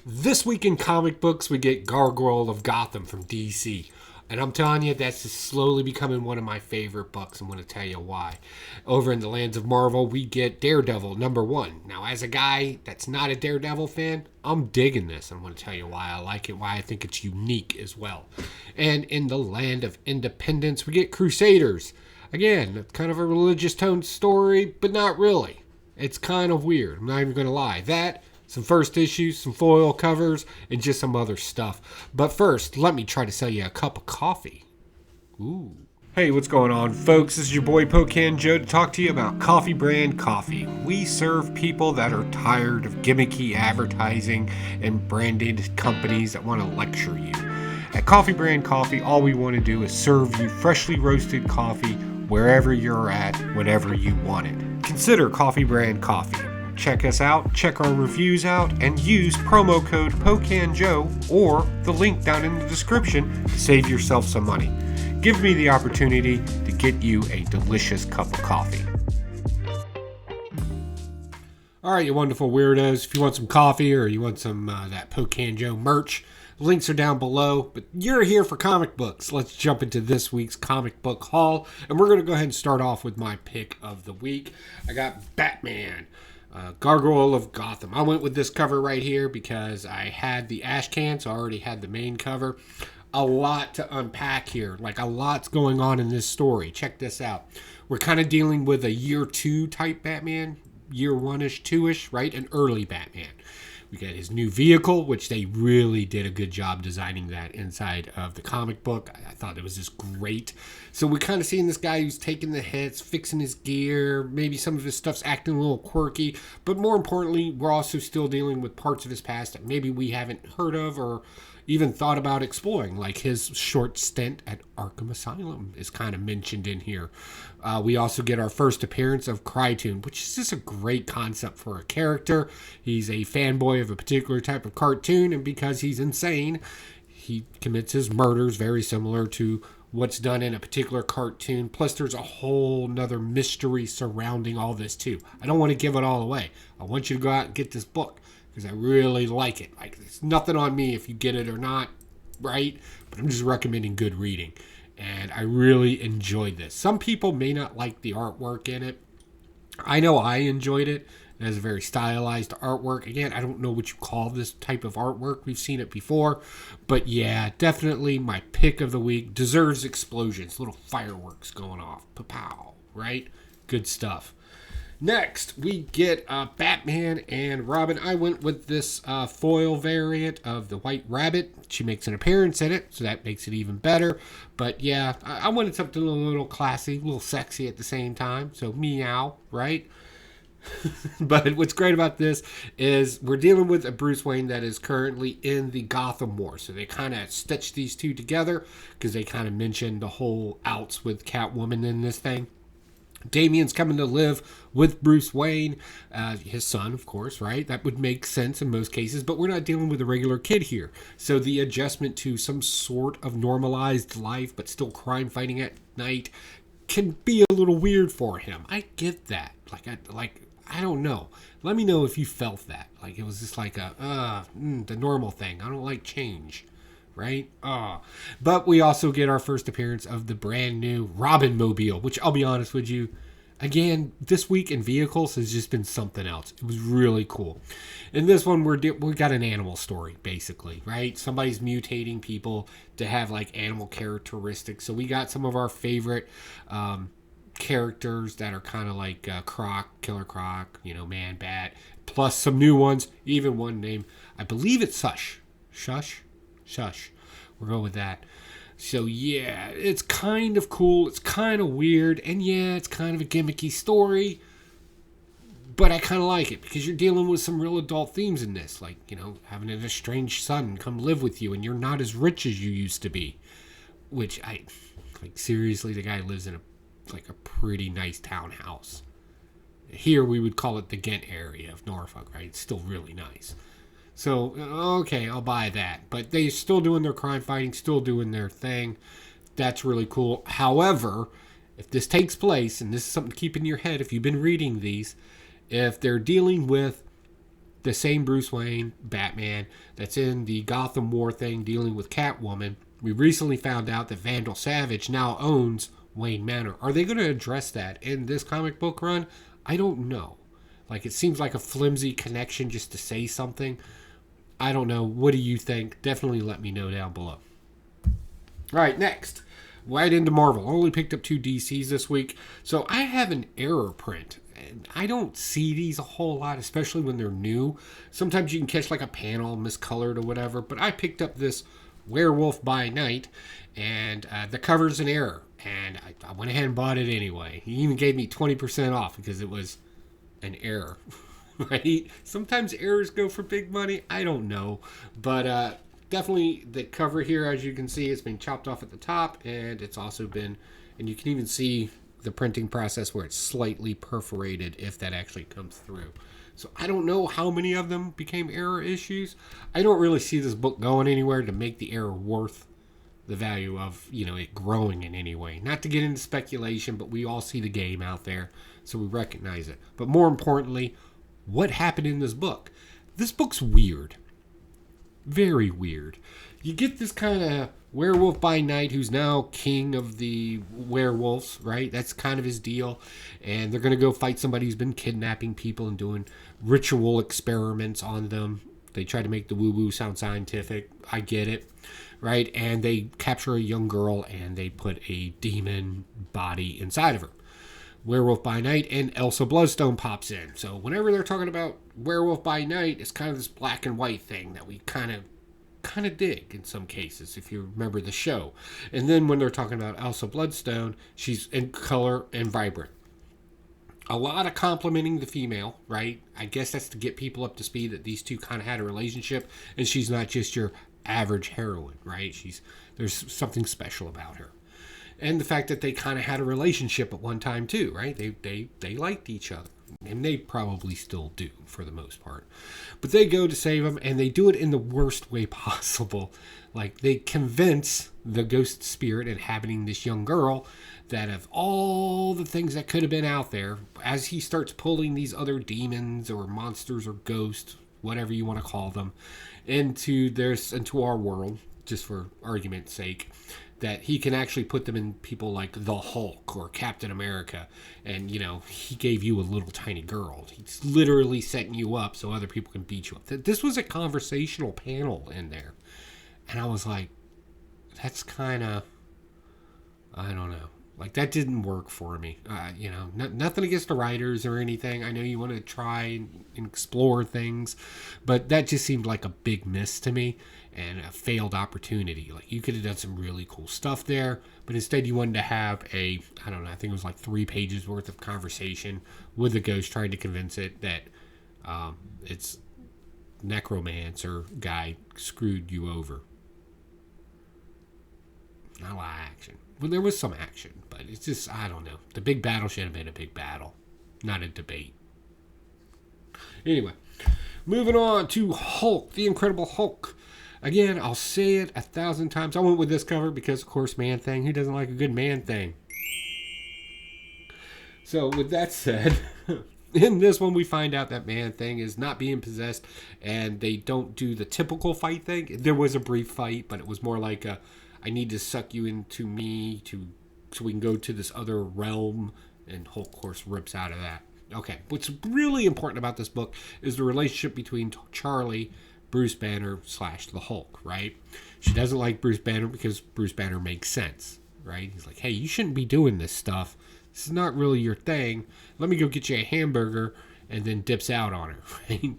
This week in comic books, we get Gargoyle of Gotham from DC. And I'm telling you, that's just slowly becoming one of my favorite books. I'm going to tell you why. Over in the lands of Marvel, we get Daredevil #1. Now, as a guy that's not a Daredevil fan, I'm digging this. I'm going to tell you why I like it, why I think it's unique as well. And in the land of Independence, we get Crusaders. Again, kind of a religious tone story, but not really. It's kind of weird. I'm not even going to lie. That, some first issues, some foil covers, and just some other stuff. But first, let me try to sell you a cup of coffee. Ooh. Hey, what's going on, folks? This is your boy Pocan Joe to talk to you about Coffee Brand Coffee. We serve people that are tired of gimmicky advertising and branded companies that want to lecture you. At Coffee Brand Coffee, all we want to do is serve you freshly roasted coffee wherever you're at, whenever you want it. Consider Coffee Brand Coffee. Check us out, check our reviews out, and use promo code POCANJOE or the link down in the description to save yourself some money. Give me the opportunity to get you a delicious cup of coffee. All right, you wonderful weirdos. If you want some coffee or you want some that Pocan Joe merch, links are down below. But you're here for comic books. Let's jump into this week's comic book haul. And we're going to go ahead and start off with my pick of the week. I got Batman. Gargoyle of Gotham. I went with this cover right here because I had the ash can, so I already had the main cover. A lot to unpack here. Like, a lot's going on in this story. Check this out. We're kind of dealing with a year 2 type Batman. Year 1-ish, 2-ish, right? An early Batman. We got his new vehicle, which they really did a good job designing that inside of the comic book. I thought it was just great. So we're kind of seeing this guy who's taking the hits, fixing his gear. Maybe some of his stuff's acting a little quirky. But more importantly, we're also still dealing with parts of his past that maybe we haven't heard of or even thought about exploring, like his short stint at Arkham Asylum is kind of mentioned in here. We also get our first appearance of Crytoon, which is just a great concept for a character. He's a fanboy of a particular type of cartoon, and because he's insane, he commits his murders very similar to what's done in a particular cartoon. Plus, there's a whole nother mystery surrounding all this, too. I don't want to give it all away. I want you to go out and get this book, because I really like it. Like, it's nothing on me if you get it or not, right? But I'm just recommending good reading. And I really enjoyed this. Some people may not like the artwork in it. I know I enjoyed it. It has a very stylized artwork. Again, I don't know what you call this type of artwork. We've seen it before. But yeah, definitely my pick of the week. Deserves explosions. Little fireworks going off. Pa-pow, right? Good stuff. Next, we get Batman and Robin. I went with this foil variant of the White Rabbit. She makes an appearance in it, so that makes it even better. But yeah, I wanted something a little classy, a little sexy at the same time. So meow, right? But what's great about this is we're dealing with a Bruce Wayne that is currently in the Gotham War. So they kind of stitched these two together because they kind of mentioned the whole outs with Catwoman in this thing. Damian's coming to live with Bruce Wayne, his son, of course, right? That would make sense in most cases, but we're not dealing with a regular kid here. So the adjustment to some sort of normalized life, but still crime fighting at night, can be a little weird for him. I get that. I don't know. Let me know if you felt that. Like, it was just like the normal thing. I don't like change. Right? But we also get our first appearance of the brand new Robin Mobile, which I'll be honest with you, again, this week in vehicles has just been something else. It was really cool. In this one, we got an animal story, basically, right? Somebody's mutating people to have like animal characteristics. So we got some of our favorite characters that are kind of like Croc, Killer Croc, Man Bat, plus some new ones, even one named, I believe it's Shush. We're going with that. So yeah, it's kind of cool. It's kind of weird. And yeah, it's kind of a gimmicky story. But I kind of like it because you're dealing with some real adult themes in this. Like, having an estranged son come live with you and you're not as rich as you used to be. Which seriously, the guy lives in a pretty nice townhouse. Here we would call it the Ghent area of Norfolk, right? It's still really nice. So, okay, I'll buy that. But they're still doing their crime fighting, still doing their thing. That's really cool. However, if this takes place, and this is something to keep in your head if you've been reading these, if they're dealing with the same Bruce Wayne, Batman, that's in the Gotham War thing dealing with Catwoman. We recently found out that Vandal Savage now owns Wayne Manor. Are they going to address that in this comic book run? I don't know. Like, it seems like a flimsy connection just to say something. I don't know. What do you think? Definitely let me know down below. All right, next. Right into Marvel. Only picked up 2 DCs this week. So I have an error print. And I don't see these a whole lot, especially when they're new. Sometimes you can catch like a panel miscolored or whatever. But I picked up this Werewolf by Night. And the cover's an error. And I went ahead and bought it anyway. He even gave me 20% off because it was an error. Right? Sometimes errors go for big money. I don't know. But definitely the cover here, as you can see, it's been chopped off at the top. And it's also been, and you can even see the printing process where it's slightly perforated if that actually comes through. So I don't know how many of them became error issues. I don't really see this book going anywhere to make the error worth the value of, it growing in any way. Not to get into speculation, but we all see the game out there, so we recognize it. But more importantly, what happened in this book? This book's weird. Very weird. You get this kind of Werewolf by Night, who's now king of the werewolves, right? That's kind of his deal. And they're going to go fight somebody who's been kidnapping people and doing ritual experiments on them. They try to make the woo-woo sound scientific. I get it, right? And they capture a young girl and they put a demon body inside of her. Werewolf by Night, and Elsa Bloodstone pops in. So whenever they're talking about Werewolf by Night, it's kind of this black and white thing that we kind of dig in some cases, if you remember the show. And then when they're talking about Elsa Bloodstone, she's in color and vibrant. A lot of complimenting the female, right? I guess that's to get people up to speed that these two kind of had a relationship, and she's not just your average heroine, right? There's something special about her. And the fact that they kind of had a relationship at one time too, right? They liked each other. And they probably still do for the most part. But they go to save him, and they do it in the worst way possible. Like, they convince the ghost spirit inhabiting this young girl that of all the things that could have been out there, as he starts pulling these other demons or monsters or ghosts, whatever you want to call them, into our world, just for argument's sake, that he can actually put them in people like the Hulk or Captain America. And, he gave you a little tiny girl. He's literally setting you up so other people can beat you up. This was a conversational panel in there. And I was like, that's kind of, I don't know. Like, that didn't work for me. Nothing against the writers or anything. I know you want to try and explore things. But that just seemed like a big miss to me. And a failed opportunity. Like, you could have done some really cool stuff there, but instead you wanted to have I think it was like 3 pages worth of conversation with the ghost trying to convince it that its necromancer guy screwed you over. Not a lot of action. Well, there was some action, but it's just, I don't know. The big battle should have been a big battle, not a debate. Anyway, moving on to Hulk, the Incredible Hulk. Again, I'll say it 1,000 times. I went with this cover because, of course, Man-Thing. Who doesn't like a good Man-Thing? So, with that said, in this one, we find out that Man-Thing is not being possessed, and they don't do the typical fight thing. There was a brief fight, but it was more like I need to suck you into me so we can go to this other realm, and Hulk, of course, rips out of that. Okay, what's really important about this book is the relationship between Charlie, Bruce Banner / the Hulk, right? She doesn't like Bruce Banner because Bruce Banner makes sense, right? He's like, hey, you shouldn't be doing this stuff. This is not really your thing. Let me go get you a hamburger, and then dips out on her, right?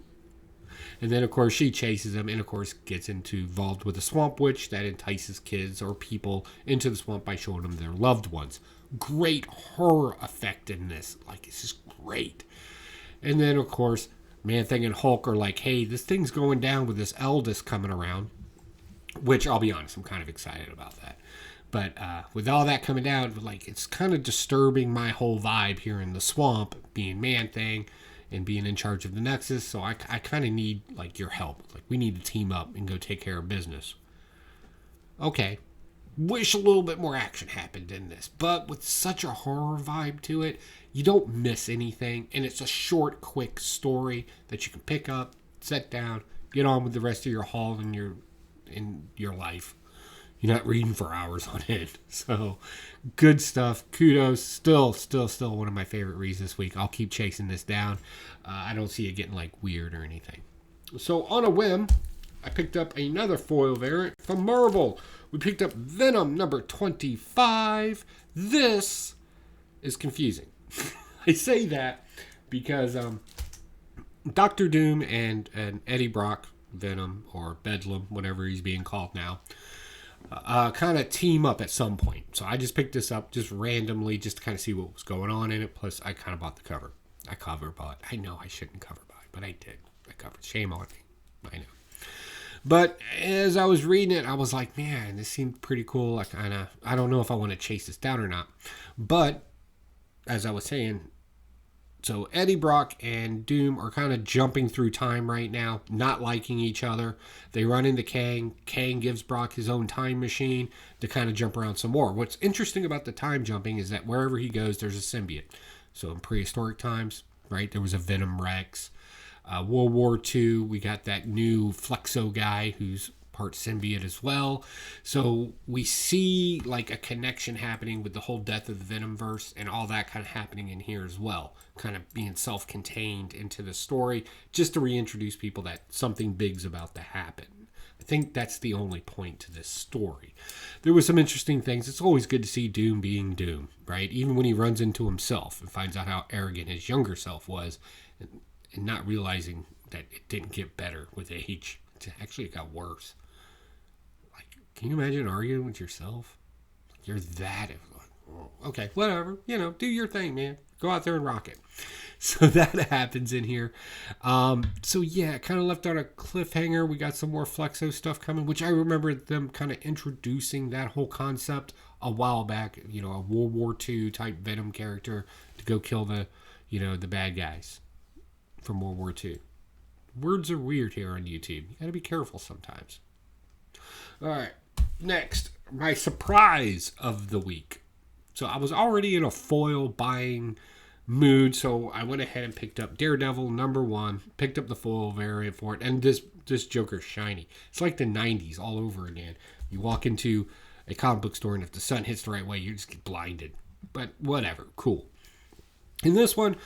And then, of course, she chases him and, of course, gets involved with a swamp witch that entices kids or people into the swamp by showing them their loved ones. Great horror effect in this. Like, it's just great. And then, of course, Man-Thing and Hulk are like, hey, this thing's going down with this eldest coming around. Which, I'll be honest, I'm kind of excited about that. But with all that coming down, like, it's kind of disturbing my whole vibe here in the swamp, being Man-Thing and being in charge of the Nexus. So I kind of need, like, your help. Like, we need to team up and go take care of business. Okay. Wish a little bit more action happened in this. But with such a horror vibe to it, you don't miss anything. And it's a short, quick story that you can pick up sit down, get on with the rest of your haul in your life. You're not reading for hours on end. So, good stuff. Kudos. Still one of my favorite reads this week. I'll keep chasing this down. I don't see it getting like weird or anything. So, on a whim, I picked up another foil variant from Marvel. We picked up Venom number 25. This is confusing. I say that because Doctor Doom and Eddie Brock, Venom, or Bedlam, whatever he's being called now, kind of team up at some point. So I just picked this up just randomly just to kind of see what was going on in it. Plus, I kind of bought the cover. I know I shouldn't cover buy, but I did. I covered. Shame on me. I know. But as I was reading it, I was like, man, this seemed pretty cool. I don't know if I want to chase this down or not. But as I was saying, so Eddie Brock and Doom are kind of jumping through time right now, not liking each other. They run into Kang. Kang gives Brock his own time machine to kind of jump around some more. What's interesting about the time jumping is that wherever he goes, there's a symbiote. So in prehistoric times, right, there was a Venom Rex. World War II, we got that new Flexo guy who's part symbiote as well. So we see like a connection happening with the whole death of the Venomverse and all that kind of happening in here as well. Kind of being self-contained into the story just to reintroduce people that something big's about to happen. I think that's the only point to this story. There was some interesting things. It's always good to see Doom being Doom, right? Even when he runs into himself and finds out how arrogant his younger self was and not realizing that it didn't get better with age. Actually, it got worse. Like, can you imagine arguing with yourself? You're that. Okay, whatever. Do your thing, man. Go out there and rock it. So that happens in here. So yeah, kind of left on a cliffhanger. We got some more Flexo stuff coming, which I remember them kind of introducing that whole concept a while back. A World War II type Venom character to go kill the bad guys from World War II. Words are weird here on YouTube. You gotta be careful sometimes. All right, next, my surprise of the week. So I was already in a foil buying mood, so I went ahead and picked up Daredevil number 1, picked up the foil variant for it, and this Joker's shiny. It's like the 90s all over again. You walk into a comic book store, and if the sun hits the right way, you just get blinded. But whatever, cool. In this one,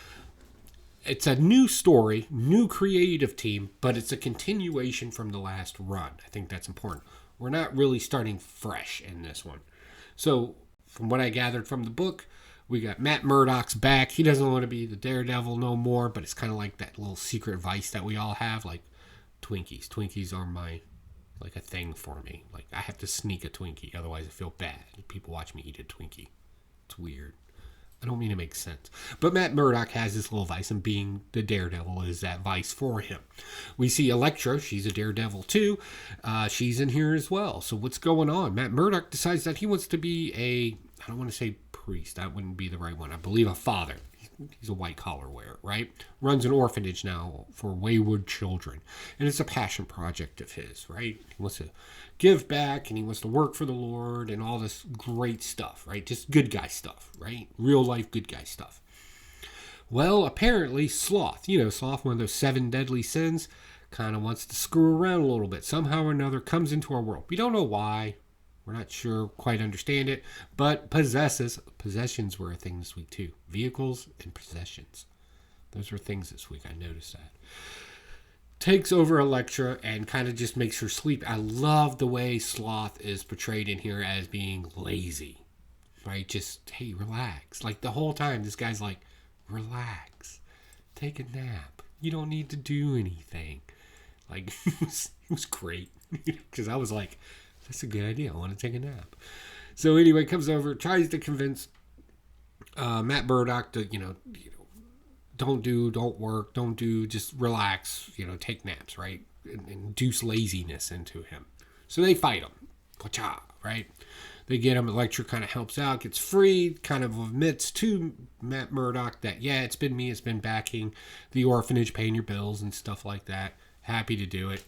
it's a new story, new creative team, but it's a continuation from the last run. I think that's important. We're not really starting fresh in this one. So, from what I gathered from the book, we got Matt Murdock's back. He doesn't want to be the Daredevil no more, but it's kind of like that little secret vice that we all have, like Twinkies. Twinkies are a thing for me. Like, I have to sneak a Twinkie, otherwise I feel bad. People watch me eat a Twinkie. It's weird. I don't mean to make sense. But Matt Murdock has this little vice, and being the Daredevil is that vice for him. We see Elektra. She's a Daredevil too. She's in here as well. So what's going on? Matt Murdock decides that he wants to be I don't want to say priest. That wouldn't be the right one. I believe a father. He's a white collar wearer, right? Runs an orphanage now for wayward children. And it's a passion project of his, right? He wants to give back and he wants to work for the Lord and all this great stuff, right? Just good guy stuff, right? Real life good guy stuff. Well, apparently Sloth, Sloth, one of those 7 deadly sins, kind of wants to screw around a little bit. Somehow or another comes into our world. We don't know why. We're not sure, quite understand it, but possessions were a thing this week too. Vehicles and possessions. Those were things this week. I noticed that. Takes over Elektra and kind of just makes her sleep. I love the way Sloth is portrayed in here as being lazy, right? Just, hey, relax. Like the whole time, this guy's like, relax, take a nap. You don't need to do anything. Like, it was great because I was like, that's a good idea. I want to take a nap. So anyway, comes over, tries to convince Matt Murdock to, don't work, just relax, take naps, right? And induce laziness into him. So they fight him. Ka-cha, right? They get him. Elektra kind of helps out, gets freed, kind of admits to Matt Murdock that, yeah, it's been me, it's been backing the orphanage, paying your bills and stuff like that. Happy to do it.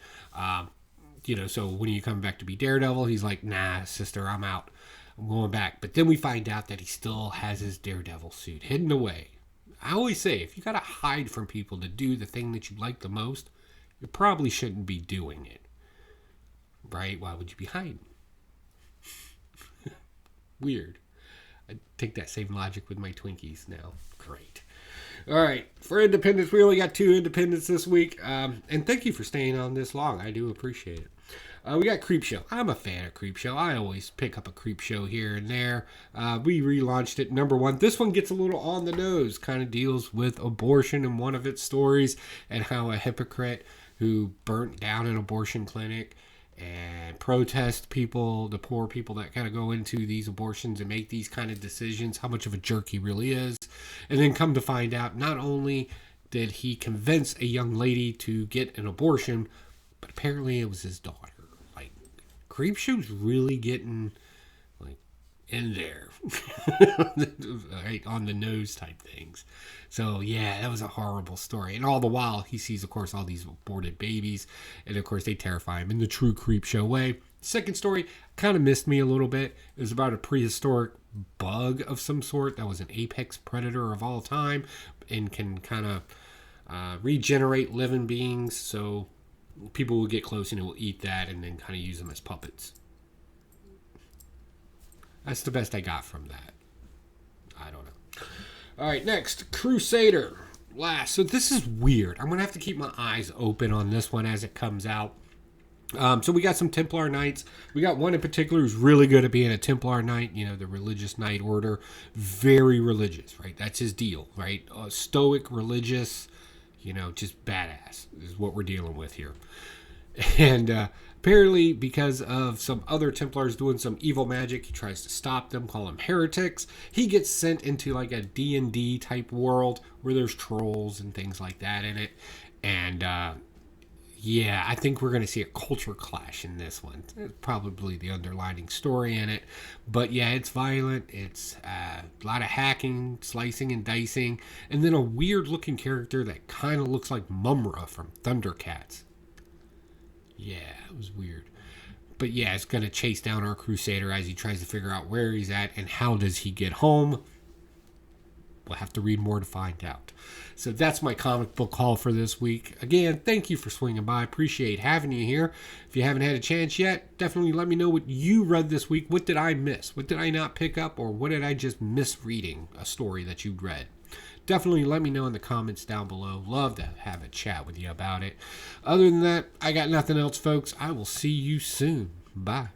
So when you come back to be Daredevil, he's like, nah, sister, I'm out. I'm going back. But then we find out that he still has his Daredevil suit hidden away. I always say, if you got to hide from people to do the thing that you like the most, you probably shouldn't be doing it. Right? Why would you be hiding? Weird. I take that same logic with my Twinkies now. Great. All right. For Independence, we only got 2 Independents this week. And thank you for staying on this long. I do appreciate it. We got Creepshow. I'm a fan of Creepshow. I always pick up a Creepshow here and there. We relaunched it, #1. This one gets a little on the nose. Kind of deals with abortion in one of its stories and how a hypocrite who burnt down an abortion clinic and protest people, the poor people that kind of go into these abortions and make these kind of decisions, how much of a jerk he really is. And then come to find out, not only did he convince a young lady to get an abortion, but apparently it was his daughter. Like, Creepshow's really getting, like, in there. Right, on the nose type things. So, yeah, that was a horrible story. And all the while, he sees, of course, all these aborted babies. And, of course, they terrify him in the true Creepshow way. Second story kind of missed me a little bit. It was about a prehistoric bug of some sort that was an apex predator of all time and can kind of regenerate living beings. So people will get close and it will eat that and then kind of use them as puppets. That's the best I got from that. I don't know. All right, next, Crusader. Last. So this is weird. I'm going to have to keep my eyes open on this one as it comes out. So we got some Templar Knights. We got one in particular who's really good at being a Templar Knight, you know, the religious knight order. Very religious, right? That's his deal, right? Stoic, religious, you know, just badass is what we're dealing with here. And apparently because of some other Templars doing some evil magic, he tries to stop them, call them heretics. He gets sent into like a D&D type world where there's trolls and things like that in it. And yeah, I think we're going to see a culture clash in this one. It's probably the underlining story in it. But yeah, it's violent. It's a lot of hacking, slicing, and dicing. And then a weird-looking character that kind of looks like Mumra from Thundercats. Yeah, it was weird. But yeah, it's going to chase down our Crusader as he tries to figure out where he's at and how does he get home. We'll have to read more to find out. So that's my comic book haul for this week. Again, thank you for swinging by. Appreciate having you here. If you haven't had a chance yet, definitely let me know what you read this week. What did I miss? What did I not pick up? Or what did I just miss reading a story that you'd read? Definitely let me know in the comments down below. Love to have a chat with you about it. Other than that, I got nothing else, folks. I will see you soon. Bye.